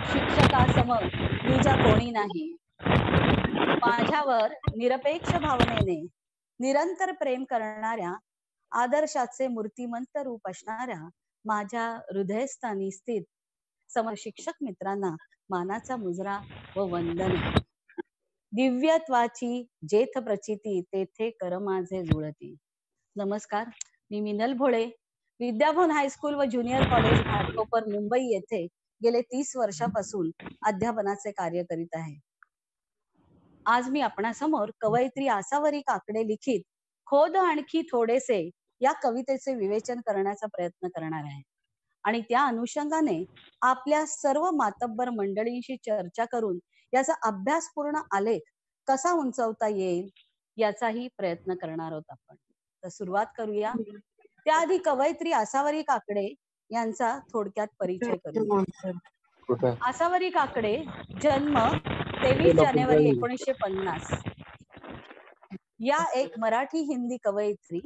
शिक्षकासम द्विजा कोणी नाही, माझ्यावर निरपेक्ष भावनेने निरंतर प्रेम करणाऱ्या, आदर्शाचे मूर्तिमंत रूप असणाऱ्या माझ्या हृदयस्थानी स्थित समशिक्षक मित्रांना मानाचा मुजरा व वंदने. दिव्यत्वाची जेथ प्रचिती तेथे कर माझे जुळती. नमस्कार, मी मिनल भोळे, विद्याभवन हायस्कूल व ज्युनियर कॉलेज घाटकोपर मुंबई येथे गेले 30 वर्षापासून अध्यापनाचे कार्य करीत आहे. आज मी आपणासमोर कवयित्री आसावरी काकडे लिखित खोद आणखी थोडेसे या कवितेचे विवेचन करण्याचा प्रयत्न करणार आहे आणि त्या अनुषंगाने आपल्या सर्व मातब्बर मंडळींशी चर्चा करून याचा अभ्यासपूर्ण आलेख कसा उंचवता येईल याचाही प्रयत्न करणार आहोत आपण. तर सुरुवात करूया. त्याआधी कवयित्री आसावरी काकडे यांचा थोडक्यात परिचय करूया. आसावरी काकडे जन्म 23 जानेवारी 1950. या एक मराठी हिंदी कवयित्री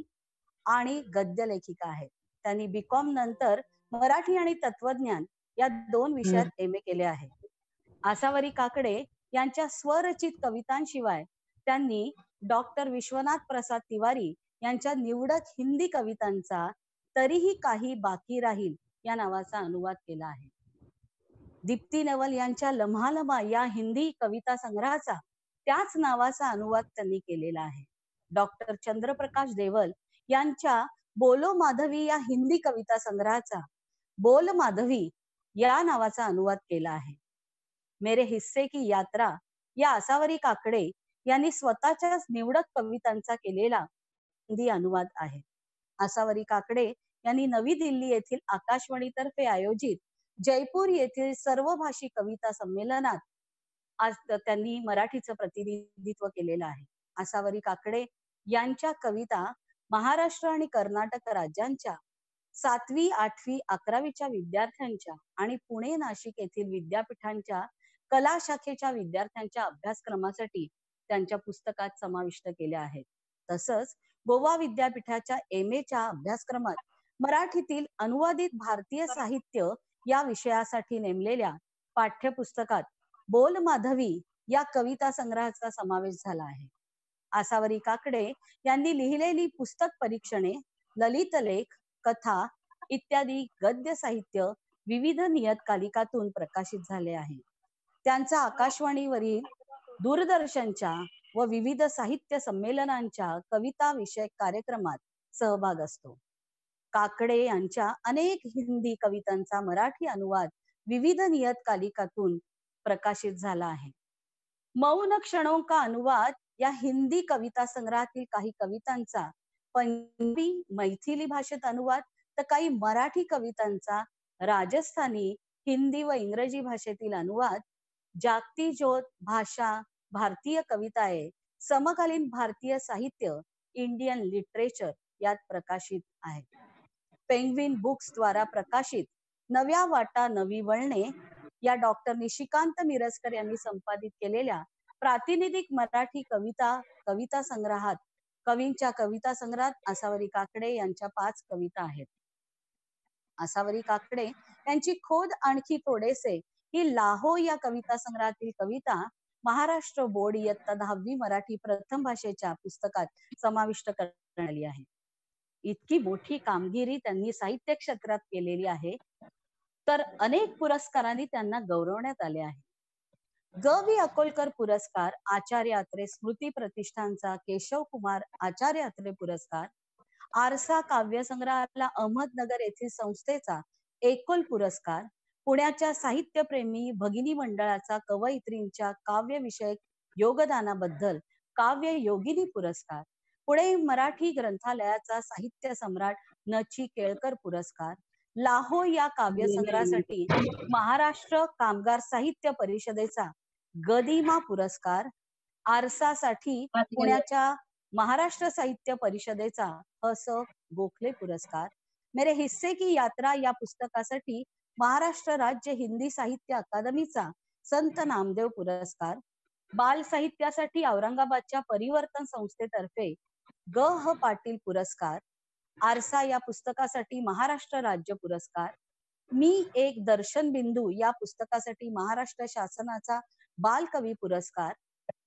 आणि गद्य लेखिका आहेत. त्यांनी बीकॉम नंतर मराठी आणि तत्वज्ञान या 2 विषयात एम ए केले आहे. आसावरी काकडे यांच्या स्वरचित कवितांशिवाय त्यांनी डॉक्टर विश्वनाथ प्रसाद तिवारी यांच्या निवडक हिंदी कवितांचा तरीही काही बाकी राहील या नावाचा अनुवाद केला आहे. दीप्ती नवल यांच्या लम्हा लम्हा या हिंदी कविता संग्रहाचा त्याच नावाचा अनुवाद त्यांनी केलेला आहे. डॉक्टर चंद्रप्रकाश देवल यांच्या बोलो माधवी या हिंदी कविता संग्रहाचा बोल माधवी या नावाचा अनुवाद केला आहे. मेरे हिस्से की यात्रा या आसावरी काकडे यांनी स्वतःच्याच निवडक कवितांचा केलेला हिंदी अनुवाद आहे. आसावरी काकडे यांनी नवी दिल्ली येथील आकाशवाणीतर्फे आयोजित जयपूर येथील सर्वभाषी कविता संमेलनात आज त्यांनी मराठीचं प्रतिनिधित्व केलेलं आहे. आसावरी काकडे यांच्या कविता महाराष्ट्र आणि कर्नाटक राज्यांच्या 7वी, 8वी, 11वीच्या विद्यार्थ्यांच्या आणि पुणे, नाशिक येथील विद्यापीठांच्या कला शाखेच्या विद्यार्थ्यांच्या अभ्यासक्रमासाठी त्यांच्या पुस्तकात समाविष्ट केल्या आहेत. तसंच गोवा विद्यापीठाच्या एम एच्या अभ्यासक्रमात मराठीतील अनुवादित भारतीय साहित्य या विषयासाठी नेमलेल्या पाठ्यपुस्तकात बोल माधवी या कविता संग्रहाचा समावेश झाला आहे. आसावरी काकडे यांनी लिहिलेली पुस्तक परीक्षणे, ललित लेख, कथा इत्यादी गद्य साहित्य विविध नियतकालिकातून प्रकाशित झाले आहे. त्यांचा आकाशवाणीवरील, दूरदर्शनच्या व विविध साहित्य संमेलनांच्या कविता विषयक कार्यक्रमात सहभाग असतो. काकडे यांच्या अनेक हिंदी कवितांचा मराठी अनुवाद विविध नियतकालिकातून प्रकाशित झाला आहे. मौन क्षणों का अनुवाद या हिंदी कविता संग्रहातील काही कवितांचा पंजाबी, मैथिली भाषेत अनुवाद, तर काही मराठी कवितांचा राजस्थानी, हिंदी व इंग्रजी भाषेतील अनुवाद, जागती ज्योत भाषा भारतीय कविताए, समकालीन भारतीय साहित्य, इंडियन लिटरेचर यात प्रकाशित आहे. पेंग्विन बुक्स द्वारा प्रकाशित नव्या वाटा नवी वळणे या डॉक्टर निशिकांत मिरजकर यांनी संपादित केलेल्या प्रातिनिधिक मराठी कविता संग्रहात कवींच्या कविता संग्रहात आसावरी काकडे यांच्या 5 कविता आहेत. आसावरी काकडे यांची खोद आणखी थोडेसे ही लाहो या कविता संग्रहातील कविता महाराष्ट्र बोर्ड इयत्ता 10वी मराठी प्रथम भाषेच्या पुस्तकात समाविष्ट करण्यात आली आहे. इतकी मोठी कामगिरी त्यांनी साहित्य क्षेत्रात केलेली आहे, तर अनेक पुरस्कारांनी त्यांना गौरवण्यात आले आहे. ग.वि. अकोलकर पुरस्कार, आचार्य अत्रे स्मृती प्रतिष्ठानचा केशव कुमार आचार्य अत्रे पुरस्कार, आरसा काव्य संग्रहाला अहमदनगर येथील संस्थेचा एकोल पुरस्कार, पुण्याच्या साहित्यप्रेमी भगिनी मंडळाचा कवयित्रींच्या काव्य विषयक योगदानाबद्दल काव्य योगिनी पुरस्कार, पुणे मराठी ग्रंथालयाचा साहित्य सम्राट न.चि. केळकर पुरस्कार, लाहो या काव्य संग्रहासाठी महाराष्ट्र कामगार साहित्य परिषदेचा गदिमा पुरस्कार, आरसासाठी पुण्याच्या महाराष्ट्र साहित्य परिषदेचा ह.स. गोखले पुरस्कार, मेरे हिस्से की यात्रा या पुस्तकासाठी महाराष्ट्र राज्य हिंदी साहित्य अकादमीचा संत नामदेव पुरस्कार, बाल साहित्यासाठी औरंगाबादच्या परिवर्तन संस्थेतर्फे ग.ह. पाटील पुरस्कार, आरसा या पुस्तकासाठी महाराष्ट्र राज्य पुरस्कार, मी एक दर्शन बिंदू या पुस्तकासाठी महाराष्ट्र शासनाचा बालकवी पुरस्कार,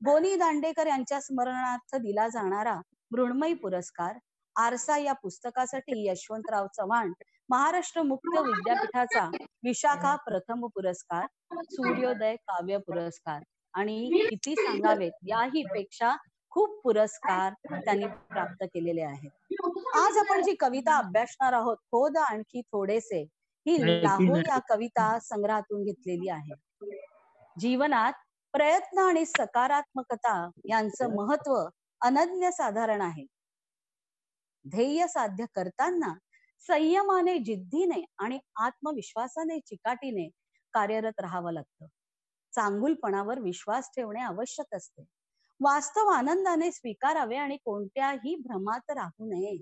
गोनी दांडेकर यांच्या स्मरणार्थ दिला जाणारा मृण्मयी पुरस्कार, आरसा या पुस्तकासाठी यशवंतराव चव्हाण महाराष्ट्र मुक्त विद्यापीठाचा विशाखा प्रथम पुरस्कार, सूर्योदय काव्य पुरस्कार आणि किती सांगावेत याही पेक्षा खूप पुरस्कार त्यांनी प्राप्त केलेले आहेत. आज आपण जी कविता अभ्यासणार आहोत, खोद आणखी थोडेसे, ही लाहो या कविता संग्रहातून घेतलेली आहे. जीवनात प्रयत्न आणि सकारात्मकता यांचं महत्व अनन्यसाधारण आहे. ध्येय साध्य करताना संयमाने, जिद्दीने आणि आत्मविश्वासाने, चिकाटीने कार्यरत राहावं लागतं. चांगुलपणावर विश्वास ठेवणे आवश्यक असते. वास्तव आनंदाने स्वीकारावे आणि कोणत्याही भ्रमात राहू नये.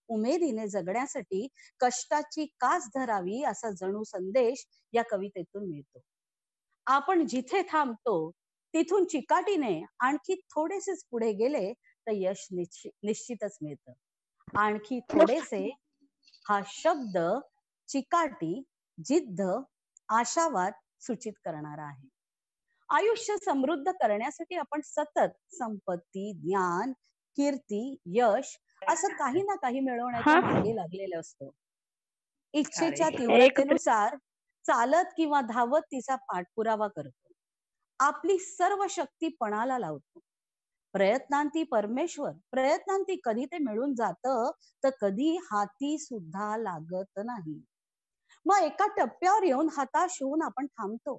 उमेदीने जगण्यासाठी कष्टाची कास धरावी असा जणू संदेश या कवितेतून मिळतो. आपण जिथे थांबतो तिथून चिकाटीने आणखी थोडेसेच पुढे गेले तर यश निश्चितच मिळतं. आणखी थोडेसे हा शब्द चिकाटी, जिद्द, आशावाद सूचित करणारा आहे. आयुष्य समृद्ध करण्यासाठी आपण सतत संपत्ती, ज्ञान, कीर्ती, यश असं काही ना काही मिळवण्याच्या मागे लागलेले असतो. इच्छेच्या तीव्रतेनुसार चालत किंवा धावत तिचा पाठपुरावा करतो. आपली सर्व शक्ती पणाला लावतो. प्रयत्नांती परमेश्वर, प्रयत्नांती कधी ते मिळून जातं तर कधी हाती सुद्धा लागत नाही. मग एका टप्प्यावर येऊन हताश होऊन आपण थांबतो.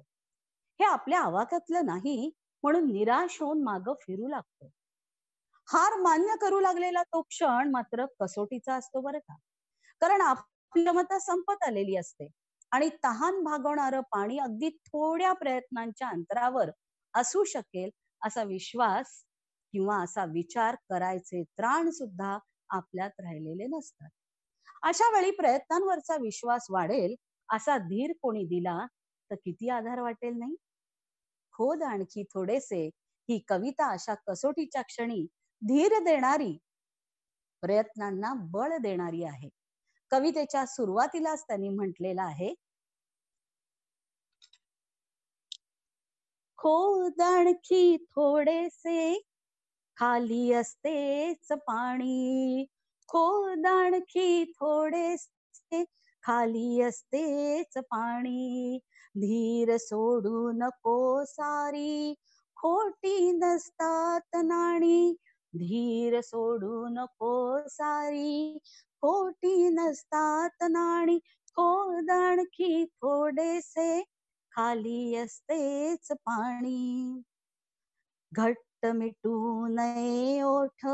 हे आपल्या आवाक्यातलं नाही म्हणून निराश होऊन मागं फिरू लागतो. हार मान्य करू लागलेला तो क्षण मात्र कसोटीचा असतो बरं का. कारण आपली क्षमता संपत आलेली असते आणि तहान भागवणारं पाणी अगदी थोड्या प्रयत्नांच्या अंतरावर असू शकेल असा विश्वास किंवा असा विचार करायचे त्राण सुद्धा आपल्यात राहिलेले नसतात. अशा वेळी प्रयत्नांवरचा विश्वास वाढेल असा धीर कोणी दिला तर किती आधार वाटेल नाही. खोद आणखी थोडेसे ही कविता अशा कसोटीच्या क्षणी धीर देणारी, प्रयत्नांना बळ देणारी आहे. कवितेच्या सुरुवातीलाच त्यांनी म्हटलेलं आहे, खोद आणखी थोडेसे खाली असतेच पाणी, खोद आणखी थोडेसे खाली असतेच पाणी, धीर सोडू नको सारी खोटी नसतात नाणी, धीर सोडू नको सारी खोटी नसतात नाणी, खोद आणखी थोडेसे खाली असतेच पाणी. घट्ट मिटू नये ओठ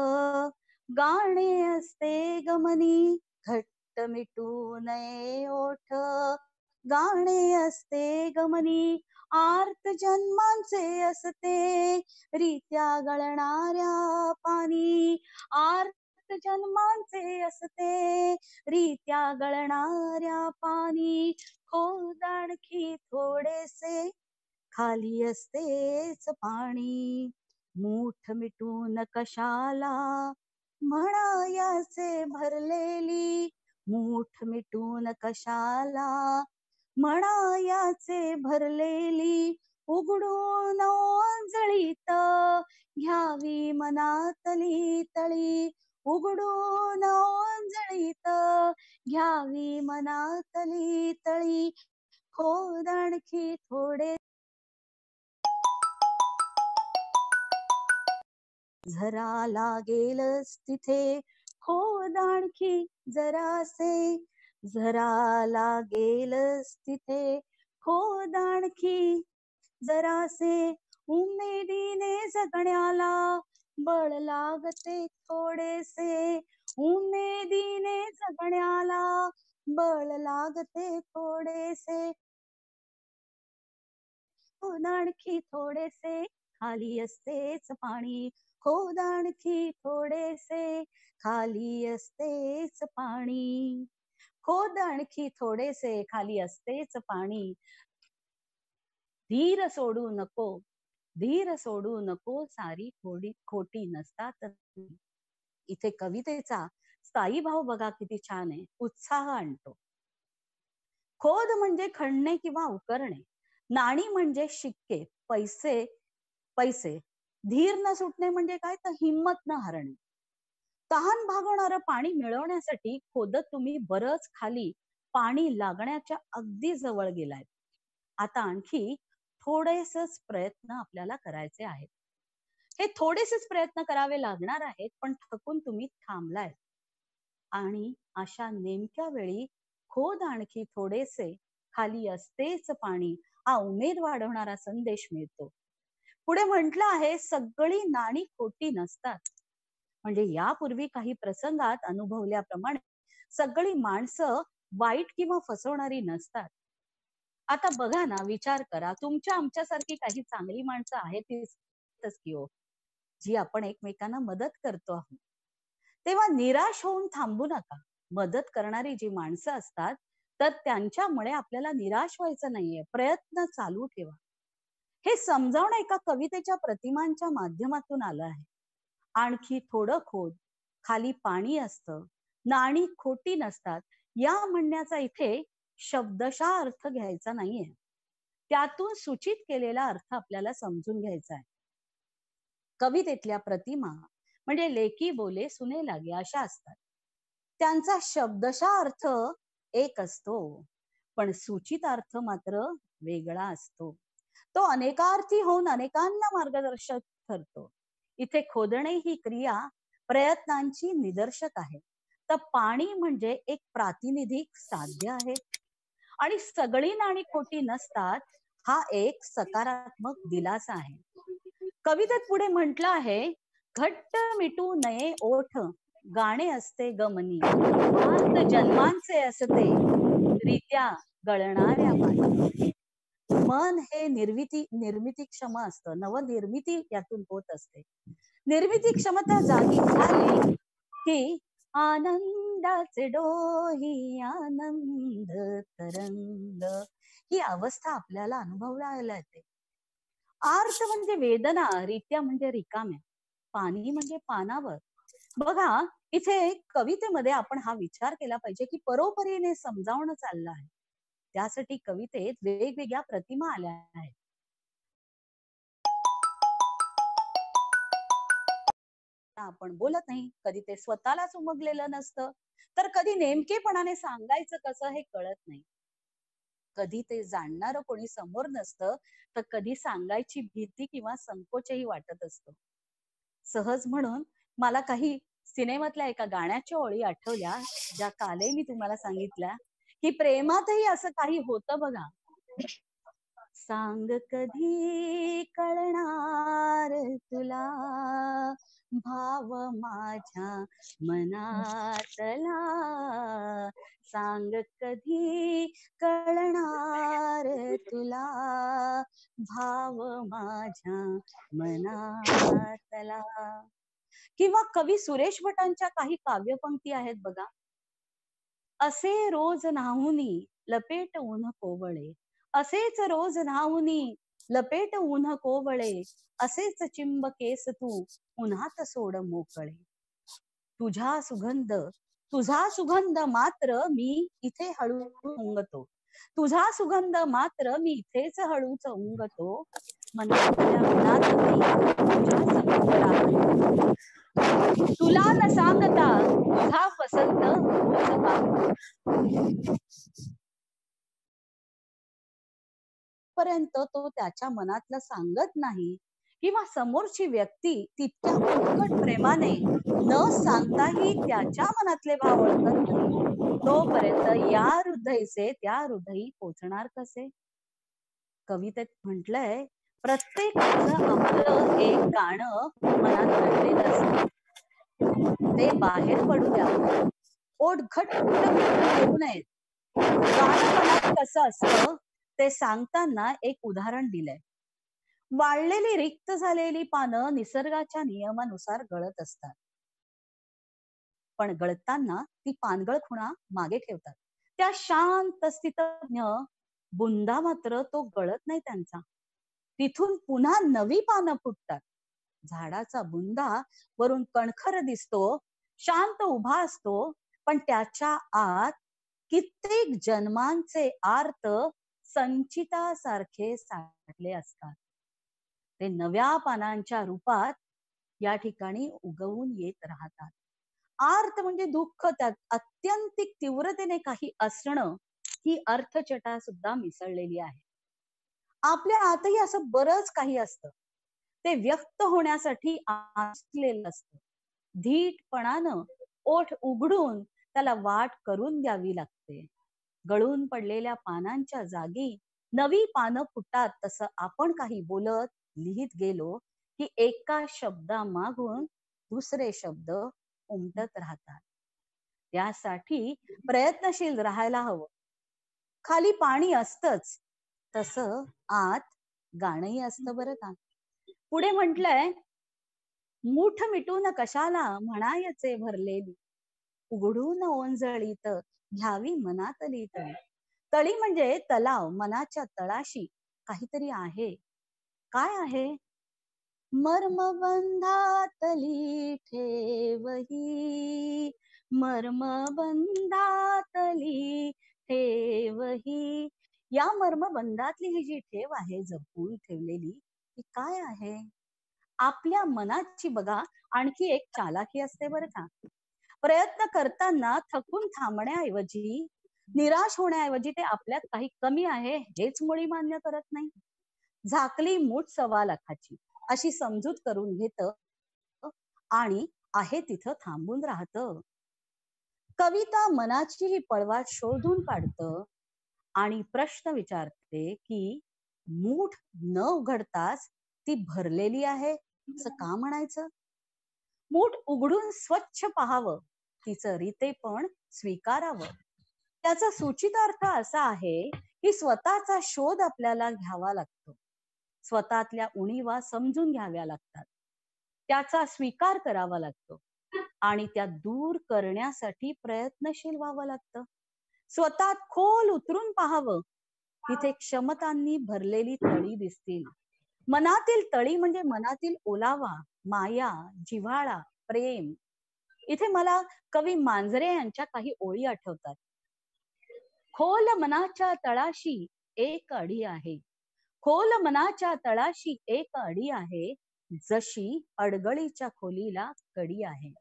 गाणे असते गमनी, घट्ट मिटू नये ओठ गाणे असते गमनी, आर्त जन्मांचे असते रित्या गळणाऱ्या पाणी, आर्त जन्मांचे असते रित्या गळणाऱ्या पाणी, खोद आणखी थोडेसे खाली असतेच पाणी. मूठ मिटून कशाला म्हणायाचे भरलेली, मूठ मिटून कशाला म्हणायाचे भरलेली, उघडून ओंजळीत घ्यावी मनातली तळी, उघडून ओंजळीत घ्यावी मनातली तळी, खोद आणखी थोडे झरा लागेलच तिथे, खोद आणखी जरासे, झरा लागेलच तिथे, खोद आणखी जरासे, उमेदीने जगण्याला बळ लागते थोडेसे, उमेदीने जगण्याला बळ लागते थोडेसे, खोद आणखी थोडेसे खाली असतेच पाणी, खोद आणखी थोडेसे खाली असतेच पाणी, खोद आणखी थोडेसे खाली असतेच पाणी, धीर सोडू नको, धीर सोडू नको सारी खोटी नसतात. इथे कवितेचा स्थायी भाव बघा किती छान आहे, उत्साह आणतो. खोद म्हणजे खणणे किंवा उकरणे. नाणी म्हणजे शिक्के, पैसे पैसे. धीर न सुटणे म्हणजे काय, तर हिंमत न हरणे. तहान भागवणारं पाणी मिळवण्यासाठी खोदत तुम्ही बरंच खाली पाणी लागण्याच्या अगदी जवळ गेलाय. आता आणखी थोडेसेच प्रयत्न आपल्याला करायचे आहेत. हे थोडेसेच प्रयत्न करावे लागणार आहेत, पण थकून तुम्ही थांबलाय. आणि अशा नेमक्या वेळी खोद आणखी थोडेसे, खाली असतेच पाणी, हा उमेद वाढवणारा संदेश मिळतो. पुढे म्हटलं आहे, सगळी नाणी खोटी नसतात. म्हणजे यापूर्वी काही प्रसंगात अनुभवल्याप्रमाणे सगळी माणसं वाईट किंवा फसवणारी नसतात. आता बघा ना, विचार करा, तुमच्या आमच्यासारखी काही चांगली माणसं आहेतच की हो, जी आपण एकमेकांना मदत करतो आहोत. तेव्हा निराश होऊन थांबू नका. मदत करणारी जी माणसं असतात, तर त्यांच्यामुळे आपल्याला निराश व्हायचं नाहीये. प्रयत्न चालू ठेवा. हे समजावणं एका कवितेच्या प्रतिमांच्या माध्यमातून आलं आहे. आणखी थोडं खोद, खाली पाणी असतं, नाणी खोटी नसतात, या म्हणण्याचा इथे शब्दशः अर्थ घ्यायचा नाहीये. त्यातून सूचित केलेला अर्थ आपल्याला समजून घ्यायचा आहे. कवितेतल्या प्रतिमा म्हणजे लेकी बोले सुने लागे अशा असतात. त्यांचा शब्दशः अर्थ एक असतो, पण सूचित अर्थ मात्र वेगळा असतो. तो अनेकार्थी होऊन अनेकांना मार्गदर्शक ठरतो. इथे खोदणे ही क्रिया प्रयत्नांची निदर्शक आहे. तर पाणी म्हणजे एक प्रातिनिधिक साध्य आहे. आणि सगळी नाणी खोटी नसतात, हा एक सकारात्मक दिलासा आहे. कवितेत पुढे म्हटलं आहे, घट्ट मिटू नये ओठ, गाणे असते गमनी, भात जन्मांचे असते, रित्या गळणाऱ्या पाणी. मन हे निर्मितीक्षम असतं, नवनिर्मिती यातून होत असते. निर्मिती क्षमता जागी झाली की आनंदाचे डोही आनंद तरंग, ही अवस्था आपल्याला अनुभवायला येते. आर्त म्हणजे वेदना, रित्या म्हणजे रिकाम्या, पाणी म्हणजे पानावर. बघा, इथे कवितेमध्ये आपण हा विचार केला पाहिजे की परोपरीने समजावणं चाललं आहे. त्यासाठी कवितेत वेगवेगळ्या प्रतिमा आल्या आहेत. आपण बोलत नाही, कधी ते स्वतःलाच उमगलेलं नसतं, तर कधी नेमकेपणाने सांगायचं कसं हे कळत नाही. कधी ते जाणणारं कोणी समोर नसतं, तर कधी सांगायची भीती किंवा संकोचही वाटत असतो. सहज म्हणून मला काही सिनेमातल्या एका गाण्याच्या ओळी आठवल्या, ज्या कालही मी तुम्हाला सांगितल्या, की प्रेमातही असं काही होतं बघा. सांग कधी कळणार तुला, भाव माझ्या मनातला, सांग कधी कळणार तुला, भाव माझ्या मनातला. किंवा कवी सुरेश भटांच्या काही काव्यपंक्ती आहेत बघा. असे रोज न्हाऊनी लपेट ऊन कोवळे, असेच रोज न्हाऊनी लपेट ऊन कोवळे, असेच चिंब केस तू उन्हात सोड मोकळे. तुझा सुगंध तुझा सुगंध मात्र मी इथे हळू उंगतो, तुझा सुगंध मात्र मी इथेच हळूच उंगतो, मनातल्या मनात मी तुझ्या समीप राहतो. तुला न सांगता तुझा पसंत होत का, पर्यंत तो त्याच्या मनातलं सांगत नाही किंवा समोरची व्यक्ती तितक्या उत्कट प्रेमाने न सांगताही त्याच्या मनातले भाव ओळखत नाही, तोपर्यंत या हृदयचे त्या हृदयी पोचणार कसे. कवितेत म्हटलंय, प्रत्येकाचं आपलं एक गाणं मनात दडलेलं असतं, ते बाहेर पडू द्या. ओठ घट्ट करू नयेत. गाणं मनात कसं असतं ते सांगताना एक उदाहरण दिलंय. वाळलेली रिक्त झालेली पानं निसर्गाच्या नियमानुसार गळत असतात, पण गळताना ती पानगळ खुणा मागे ठेवतात. त्या शांत स्थितज्ञ बुंदा मात्र तो गळत नाही त्यांचा. तिथून पुन्हा नवी पानं फुटतात. झाडाचा बुंदा वरून कणखर दिसतो, शांत उभा असतो, पण त्याच्या आत कित्येक जन्मांचे आर्त संचितासारखे साठले असतात. ते नव्या पानांच्या रूपात या ठिकाणी उगवून येत राहतात. आर्त म्हणजे दुःख, त्यात अत्यंतिक तीव्रतेने काही असणं, ही अर्थचटा सुद्धा मिसळलेली आहे. आपल्या आतही असं बरंच काही असतं, ते व्यक्त होण्यासाठी असलेलं असतं. धीटपणानं ओठ उघडून त्याला वाट करून द्यावी लागते. गळून पडलेल्या पानांच्या जागी नवी पानं फुटतात. तसं आपण काही बोलत लिहित गेलो की एका शब्दामागून दुसरे शब्द उमटत राहतात. त्यासाठी प्रयत्नशील राहायला हवं. खाली पाणी असतंच, तसं आत गाणंही असतं बरं का. पुढे म्हटलंय, मूठ मिटून कशाला म्हणायचे भरलेली, उघडून ओंजळीत घ्यावी मनातली तळी. तळी म्हणजे तलाव, मनाच्या तळाशी काहीतरी आहे. काय आहे? मर्मबंधातली ठेवही, मर्मबंधातली ठेवही. या मर्मबंधातली ही जी ठेव आहे जपून ठेवलेली, ती काय आहे? आपल्या मनाची बघा आणखी एक चालाखी असते बरं का. प्रयत्न करताना थकून थांबण्याऐवजी, निराश होण्याऐवजी ते आपल्यात काही कमी आहे हेच मुळी मान्य करत नाही. झाकली मूठ 1.25 लाखाची अशी समजूत करून घेत आणि आहे तिथं थांबून राहत. कविता मनाची ही पळवाट शोधून काढतं आणि प्रश्न विचारते की मूठ न उघडताच ती भरलेली आहे असं का म्हणायचं? मूठ उघडून स्वच्छ पाहावं, तिचं रीते पण स्वीकारावं. त्याचा सूचित अर्थ असा आहे की स्वतःचा शोध आपल्याला घ्यावा लागतो. स्वतःतल्या उणीवा समजून घ्याव्या लागतात. त्याचा स्वीकार करावा लागतो आणि त्या दूर करण्यासाठी प्रयत्नशील व्हावं लागतं. स्वतःत खोल उतरून पाहावं, तिथे क्षमतांनी भरलेली तळी दिसतील. मनातील तळी म्हणजे मनातील ओलावा, माया, जिव्हाळा, प्रेम. इथे मला कवी मांजरे यांच्या काही ओळी आठवतात. खोल मनाच्या तळाशी एक अडी आहे, खोल मनाच्या तळाशी एक अडी आहे, जशी अडगळीच्या खोलीला कडी आहे.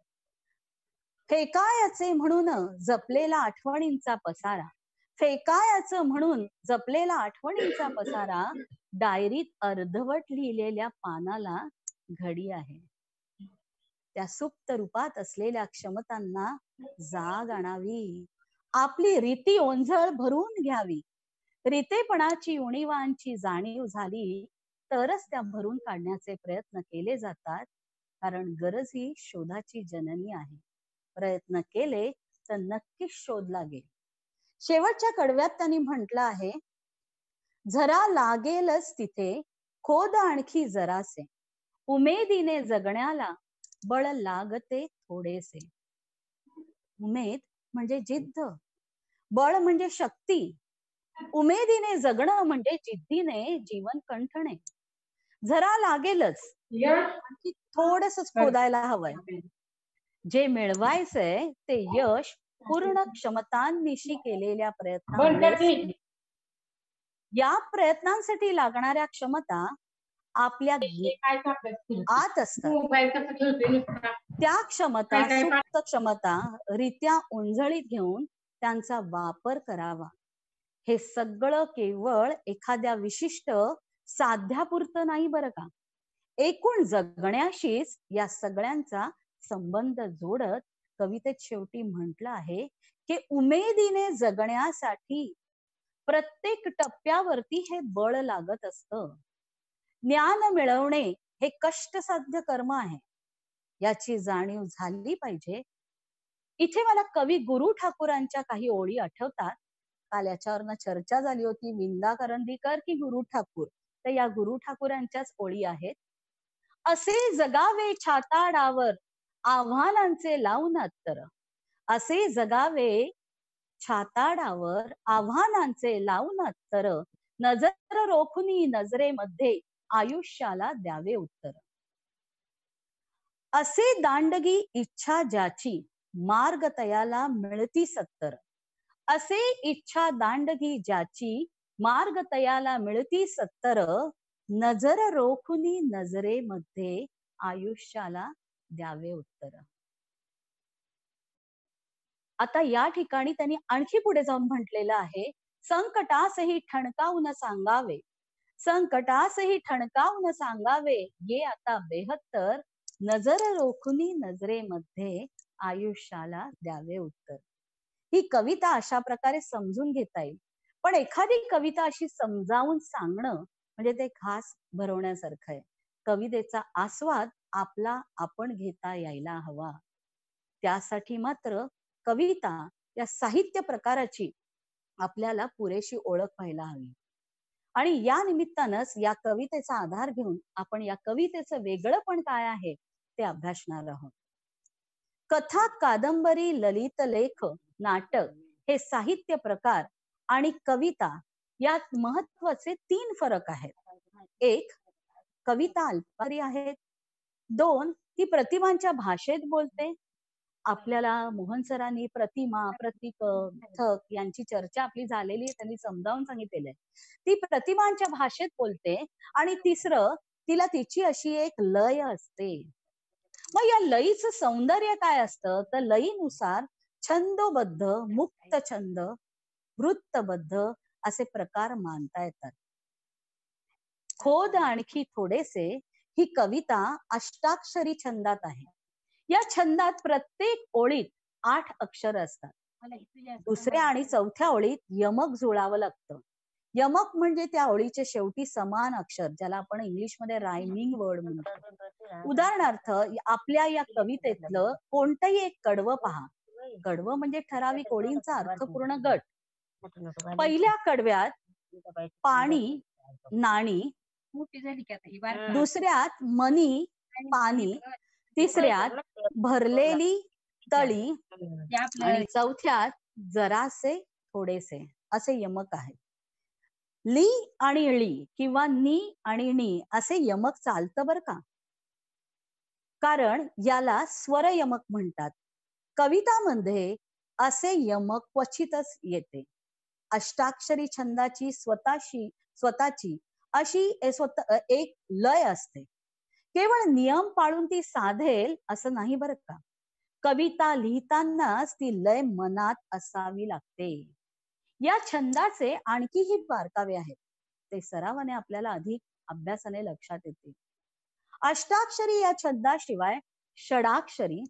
फेकायचे म्हणून जपलेला आठवणींचा पसारा, फेकायचं म्हणून जपलेला आठवणींचा पसारा, डायरीत अर्धवट लिहिलेल्या पानाला घडी आहे. त्या सुप्त रूपात असलेल्या क्षमतांना जाग आणावी, आपली रीती ओंझळ भरून घ्यावी. रीतेपणाची उणीवांची जाणीव झाली तरच त्या भरून काढण्याचे प्रयत्न केले जातात. कारण गरज ही शोधाची जननी आहे. प्रयत्न केले तर नक्कीच शोध लागेल. शेवटच्या कडव्यात त्यांनी म्हटलं आहे, झरा लागेलच तिथे खोद आणखी जरासे, उमेदीने जगण्याला बळ लागते थोडेसे. उमेद म्हणजे जिद्द, बळ म्हणजे शक्ती, उमेदीने जगणं म्हणजे जिद्दीने जीवन कंठणे. जरा लागेलच, आणखी थोडंसंच खोदायला हवंय. जे मिळवायचंय ते यश पूर्ण क्षमतांनिशी केलेल्या प्रयत्नामुळे. या प्रयत्नांसाठी लागणाऱ्या क्षमता आपल्या आत असतात. त्या क्षमता, सुप्त क्षमता रित्या उंजळीत घेऊन त्यांचा वापर करावा. हे सगळं केवळ एखाद्या विशिष्ट साध्यापुरतं नाही बरं का. एकूण जगण्याशीच या सगळ्यांचा संबंध जोडत कवितेत शेवटी म्हटलं आहे की उमेदीने जगण्यासाठी प्रत्येक टप्प्यावरती हे बळ लागत असतं. ज्ञान मिळवणे हे कष्टसाध्य कर्म आहे, याची जाणीव झाली पाहिजे. इथे मला कवी गुरु ठाकूरांच्या काही ओळी आठवतात. काल याच्यावरनं चर्चा झाली होती, विंदा करंदीकर की गुरु ठाकूर. तर या गुरु ठाकूरांच्याच ओळी आहेत. असे जगावे छाताडावर आव्हानांचे लावून अत्तर, असे जगावे छाताडावर आव्हानांचे लावून अत्तर, नजर रोखुनी नजरेमध्ये आयुष्याला द्यावे उत्तर. असे दांडगी इच्छा ज्याची मार्ग तयाला मिळती सत्तर, असे इच्छा दांडगी ज्याची, मार्ग तयाला मिळती सत्तर, नजर रोखुनी नजरेमध्ये आयुष्याला द्यावे उत्तर. आता या ठिकाणी त्यांनी आणखी पुढे जाऊन म्हटलेलं आहे, संकटासही ठणकावून सांगावे, संकटासही ठणकावून सांगावे, ये आता बेहत्तर, नजर रोखुनी नजरेमध्ये आयुष्याला द्यावे उत्तर. ही कविता अशा प्रकारे समजून घेता येईल. पण एखादी कविता अशी समजावून सांगणं म्हणजे ते खास भरवण्यासारखं आहे. कवितेचा आस्वाद आपला आपण घेता यायला हवा. त्यासाठी मात्र कविता या साहित्य प्रकाराची आपल्याला पुरेशी ओळख व्हायला हवी. आणि या निमित्तानंच या कवितेचा आधार घेऊन आपण या कवितेचं वेगळंपण काय आहे ते अभ्यासणार आहोत. कथा, कादंबरी, ललित लेख, नाटक हे साहित्य प्रकार आणि कविता यात महत्वाचे 3 फरक आहेत. 1, कविता अल्पकारी आहेत. 2, ती प्रतिमांच्या भाषेत बोलते. आपल्याला मोहन सरांनी प्रतिमा, प्रतीक, थक यांची चर्चा आपली झालेली आहे, त्यांनी समजावून सांगितलेलं आहे. ती प्रतिमांच्या भाषेत बोलते. आणि तिसरं, तिला तिची अशी एक लय असते. मग या लयीचं सौंदर्य काय असतं, तर लयीनुसार छंदोबद्ध, मुक्त छंद, वृत्तबद्ध असे प्रकार मानता येतात. खोद आणखी थोडेसे, ही कविता अष्टाक्षरी छंदात आहे. या छंदात प्रत्येक ओळीत 8 अक्षर असतात. दुसऱ्या आणि चौथ्या ओळीत यमक जुळावं लागतं. यमक म्हणजे त्या ओळीच्या शेवटी समान अक्षर, ज्याला आपण इंग्लिशमध्ये रायमिंग वर्ड म्हणतो. उदाहरणार्थ, आपल्या या कवितेतलं कोणतंही एक कडवं पहा. कडवं म्हणजे ठराविक ओळींचा अर्थपूर्ण गट. पहिल्या कडव्यात पाणी, नाणी, दुसऱ्यात मनी, पाणी, तिसऱ्यात भरलेली तळी आणि चौथ्यात जरासे थोडेसे असे यमक आहेत. ली आणि ळी किंवा नी आणि नी असे यमक चालतं बर का, कारण याला स्वर यमक म्हणतात. कवितामध्ये असे यमक क्वचितच येते. अष्टाक्षरी छंदाची स्वतःची अशी एक लय असते. केवळ नियम पाळून ती साधेल असं नाही बरं का. कविता लिहितानाच ती लय मनात असावी लागते. या छंदाचे आणखीही बारकावे आहेत, ते सरावाने आपल्याला अधिक अभ्यासाने लक्षात येते. अष्टाक्षरी या छंदाशिवाय षडाक्षरी,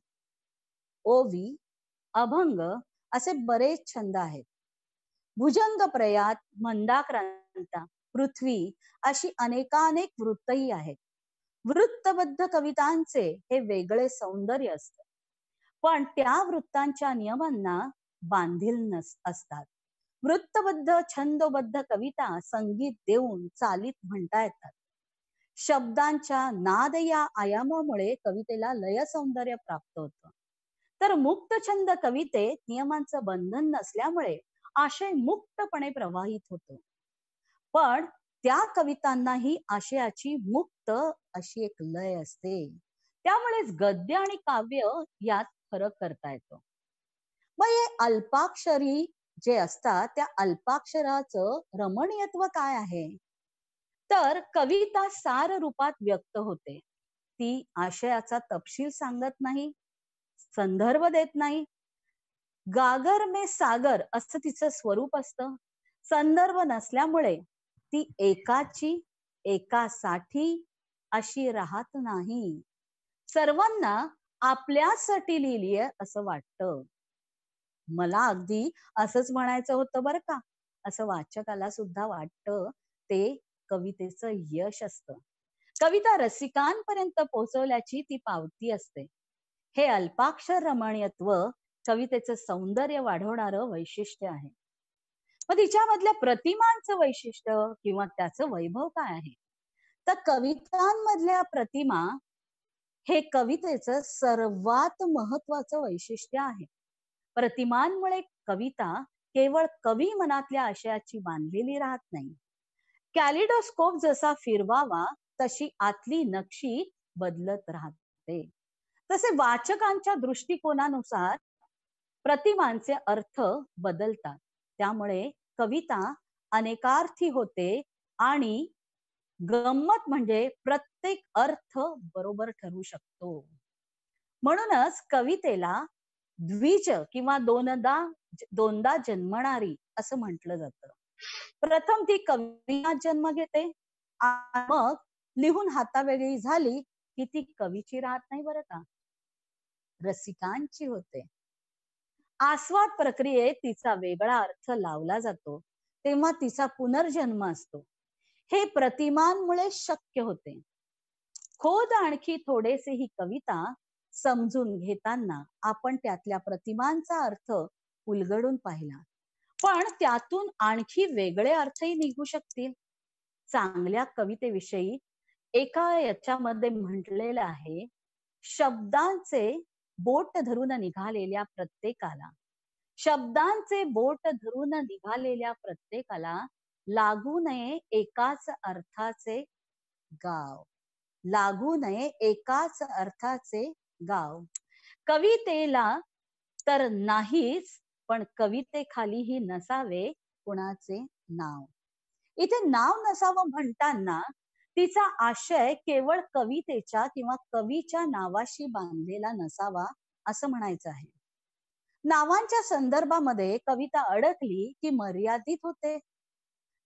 ओवी, अभंग असे बरेच छंद आहेत. भुजंग प्रयात, मंदाक्रांता, पृथ्वी अशी अनेकानेक वृत्तही आहेत. वृत्तबद्ध कवितांचे हे वेगळे सौंदर्य असते, पण त्या वृत्तांच्या नियमांना बांधील असतात. वृत्तबद्ध छंदोबद्ध कविता संगीत देऊन चालीत म्हणता येतात. शब्दांच्या नाद या आयामामुळे कवितेला लय सौंदर्य प्राप्त होतं. तर मुक्त छंद कवितेत नियमांचं बंधन नसल्यामुळे आशय मुक्तपणे प्रवाहित होतो. पण त्या कवितांनाही आशयाची मुक्त अशी एक लय असते. त्यामुळेच गद्य आणि काव्य यात फरक करता येतो. मग हे अल्पाक्षरी जे असतात, त्या अल्पाक्षराचं रमणीयत्व काय आहे, तर कविता सार रूपात व्यक्त होते. ती आशयाचा तपशील सांगत नाही, संदर्भ देत नाही. गागर में सागर असं तिचं स्वरूप असतं. संदर्भ नसल्यामुळे ती एकासाठी अशी राहत नाही. सर्वांना आपल्यासाठी लिहिलीये असं वाटतं. मला अगदी असंच म्हणायचं होतं बरं का, असं वाचकाला सुद्धा वाटतं. ते कवितेचं यश असतं. कविता रसिकांपर्यंत पोहोचवल्याची ती पावती असते. हे अल्पाक्षर रमणीयत्व कवितेचं सौंदर्य वाढवणारं वैशिष्ट्य आहे. मग तिच्यामधल्या प्रतिमांचं वैशिष्ट्य किंवा त्याचं वैभव काय आहे, तर कवितांमधल्या प्रतिमा हे कवितेचं सर्वात महत्वाचं वैशिष्ट्य आहे. प्रतिमांमुळे कविता केवळ कवी मनातल्या आशयाची बांधलेली राहत नाही. कॅलिडोस्कोप जसा फिरवावा तशी आतली नक्षी बदलत राहते. तसे वाचकांच्या दृष्टिकोनानुसार प्रतिमांचे अर्थ बदलतात. त्यामुळे कविता अनेकार्थी होते आणि गंमत म्हणजे प्रत्येक अर्थ बरोबर ठरू शकतो. म्हणूनच कवितेला द्विज किंवा दोनदा जन्मणारी असं म्हटलं जातं. प्रथम ती कविता जन्म घेते आणि मग लिहून हातावेगळी झाली की ती कवीची राहत नाही बरं का, रसिकांची होते. आस्वाद प्रक्रियेत तिचा वेगळा अर्थ लावला जातो, तेव्हा तिचा पुनर्जन्म असतो. हे प्रतिमांमुळे शक्य होते. खोद आणखी थोडेसे ही कविता समजून घेताना आपण त्यातल्या प्रतिमांचा अर्थ उलगडून पाहिला, पण त्यातून आणखी वेगळे अर्थही निघू शकतील. चांगल्या कवितेविषयी एका याच्यामध्ये म्हटलेलं आहे, शब्दांचे बोट धरून निघालेल्या प्रत्येकाला, शब्दांचे बोट धरून निघालेल्या प्रत्येकाला लागू नये एकाच अर्थाचे गाव, लागू नये एकाच अर्थाचे गाव. कवितेला तर नाहीच, पण कवितेखालीही नसावे कुणाचे नाव. इथे नाव नसावं म्हणताना तिचा आशय केवळ कवितेच्या किंवा कवीच्या नावाशी बांधलेला नसावा असं म्हणायचं आहे. नावांच्या संदर्भामध्ये कविता अडकली की मर्यादित होते,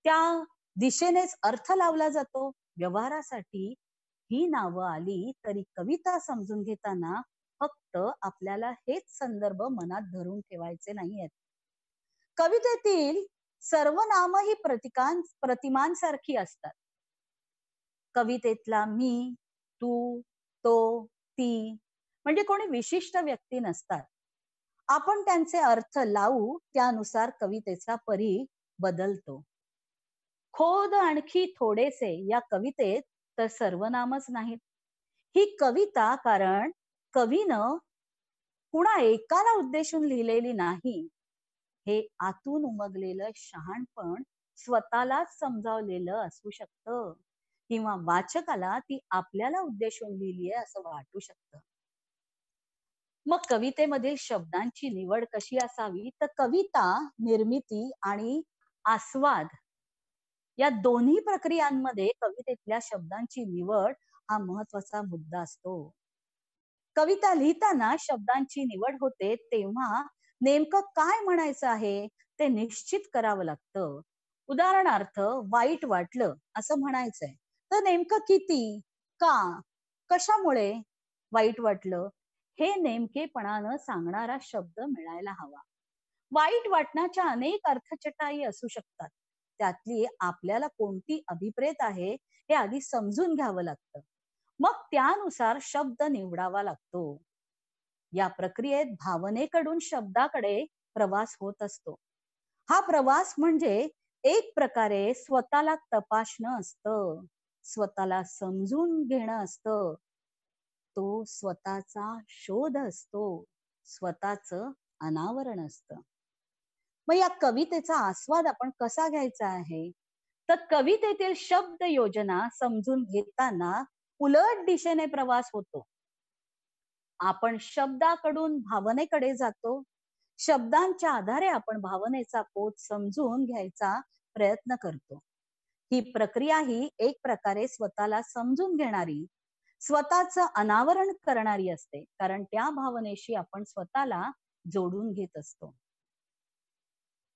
त्या दिशेनेच अर्थ लावला जातो. व्यवहारासाठी ही नावं आली तरी कविता समजून घेताना फक्त आपल्याला हेच संदर्भ मनात धरून ठेवायचे नाहीयेत. कवितेतील सर्व नाम ही प्रतिमांसारखी असतात. कवितेतला मी, तू, तो, ती म्हणजे कोणी विशिष्ट व्यक्ती नसतात. आपण त्यांचे अर्थ लावू त्यानुसार कवितेचा परी बदलतो. खोद आणखी थोडेसे या कवितेत तर सर्वनामच नाहीत. ही कविता कारण कवीनं कुणा एकाला उद्देशून लिहिलेली नाही, हे आतून उमगलेलं शहाणपण स्वतःलाच समजावलेलं असू शकतं, किंवा वाचकाला ती आपल्याला उद्देशून लिहिली आहे असं वाटू शकतं. मग कवितेमधील शब्दांची निवड कशी असावी, तर कविता निर्मिती आणि आस्वाद या दोन्ही प्रक्रियांमध्ये कवितेतल्या शब्दांची निवड हा महत्वाचा मुद्दा असतो. कविता लिहिताना शब्दांची निवड होते तेव्हा नेमकं काय म्हणायचं आहे ते निश्चित करावं लागतं. उदाहरणार्थ, वाईट वाटलं असं म्हणायचंय, तर नेमकं किती, का, कशामुळे वाईट वाटलं हे नेमकेपणानं सांगणारा शब्द मिळायला हवा. वाईट वाटण्याच्या अनेक अर्थचटाई असू शकतात, त्यातली आपल्याला कोणती अभिप्रेत आहे हे आधी समजून घ्यावं लागतं, मग त्यानुसार शब्द निवडावा लागतो. या प्रक्रियेत भावनेकडून शब्दाकडे प्रवास होत असतो. हा प्रवास म्हणजे एक प्रकारे स्वतःला तपासणं असतं, स्वतःला समजून घेणं असतं, तो स्वतःचा शोध असतो, स्वतःच अनावरण असतं. मग या कवितेचा आस्वाद आपण कसा घ्यायचा आहे, तर कवितेतील शब्द योजना समजून घेताना उलट दिशेने प्रवास होतो. आपण शब्दाकडून भावनेकडे जातो, शब्दांच्या आधारे आपण भावनेचा पोत समजून घ्यायचा प्रयत्न करतो. ही प्रक्रिया ही एक प्रकारे स्वतःला समजून घेणारी, स्वतःचं अनावरण करणारी असते, कारण त्या भावनेशी आपण स्वतःला जोडून घेत असतो.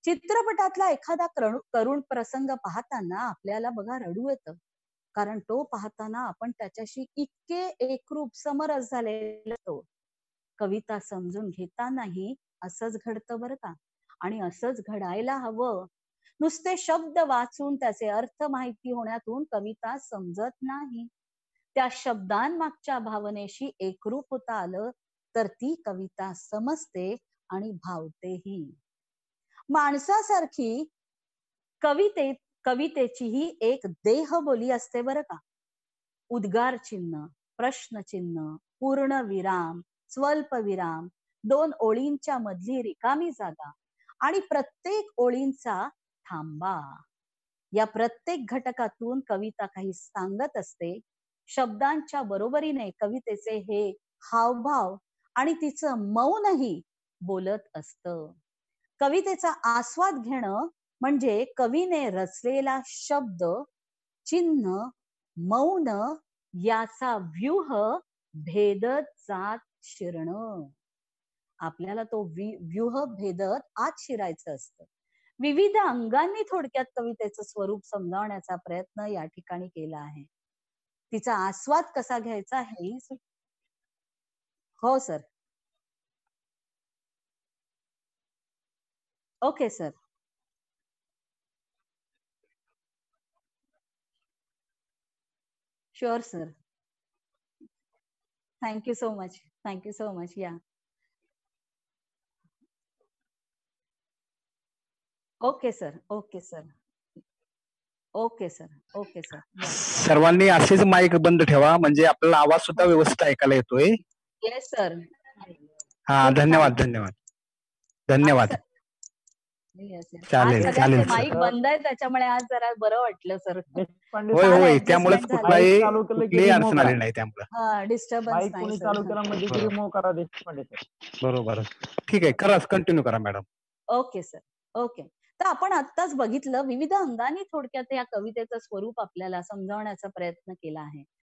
चित्रपटातला एखादा करुण प्रसंग पाहताना आपल्याला बघा रडू येतं, कारण तो पाहताना आपण त्याच्याशी इतके एकरूप समरस झालेलो असतो. कविता समजून घेतानाही असंच घडतं बरं का, आणि असंच घडायला हवं. नुसते शब्द वाचून त्याचे अर्थ माहिती होण्यातून कविता समजत नाही. त्या शब्दांमागच्या भावनेशी एकरूप होता आलं तर ती कविता समजते आणि भावतेही. माणसासारखी कवितेची ही एक देहबोली असते बरं का. उद्गार चिन्ह, प्रश्न चिन्ह, पूर्ण विराम, स्वल्प विराम, दोन ओळींच्या मधली रिकामी जागा आणि प्रत्येक ओळींचा थांबा, या प्रत्येक घटकातून कविता काही सांगत असते. शब्दांच्या बरोबरीने कवितेचे हे हावभाव आणि तिचं मौनही बोलत असतं. कवितेचा आस्वाद घेणं म्हणजे कवीने रचलेला शब्द, चिन्ह, मौन याचा व्यूह भेदत जात शिरणं. आपल्याला तो व्यूह भेदत आत शिरायचं असतं. विविध अंगांनी थोडक्यात कवितेचं स्वरूप समजावण्याचा प्रयत्न या ठिकाणी केला आहे. तिचा आस्वाद कसा घ्यायचा हे हो sir. Okay sir. Sure sir. Thank you so much. Thank you so much. Yeah. Okay sir. Okay sir. Okay sir. Okay sir. Yeah. सर्वांनी असेच माईक बंद ठेवा म्हणजे आपल्याला आवाज सुद्धा व्यवस्थित ऐकायला येतोय. Yes sir. हा, धन्यवाद धन्यवाद धन्यवाद. आज चालेल सगळ्यांचे चालेल माईक सर. बंद आहे त्याच्यामुळे आज जरा बरं वाटलं सर. होय छान होय, त्यामुळेच ऍडजस्टमेंट झाली. कुठलाही चालू केलं की कुठलीही रिमूव्ह अडचण करा. आली नाही त्यामुळे. हा, डिस्टर्बन्स माईक नाही कोणी सर. चालू केला म्हणजे बरोबर. रिमूव्ह करा देशपांडे सर. बरोबर. ठीक आहे, करा, कंटिन्यू करा मॅडम. Okay sir. ओके. तर आपण आत्ताच बघितलं विविध अंगाने थोडक्यात या कवितेचं स्वरूप आपल्याला समजावण्याचा प्रयत्न केला आहे.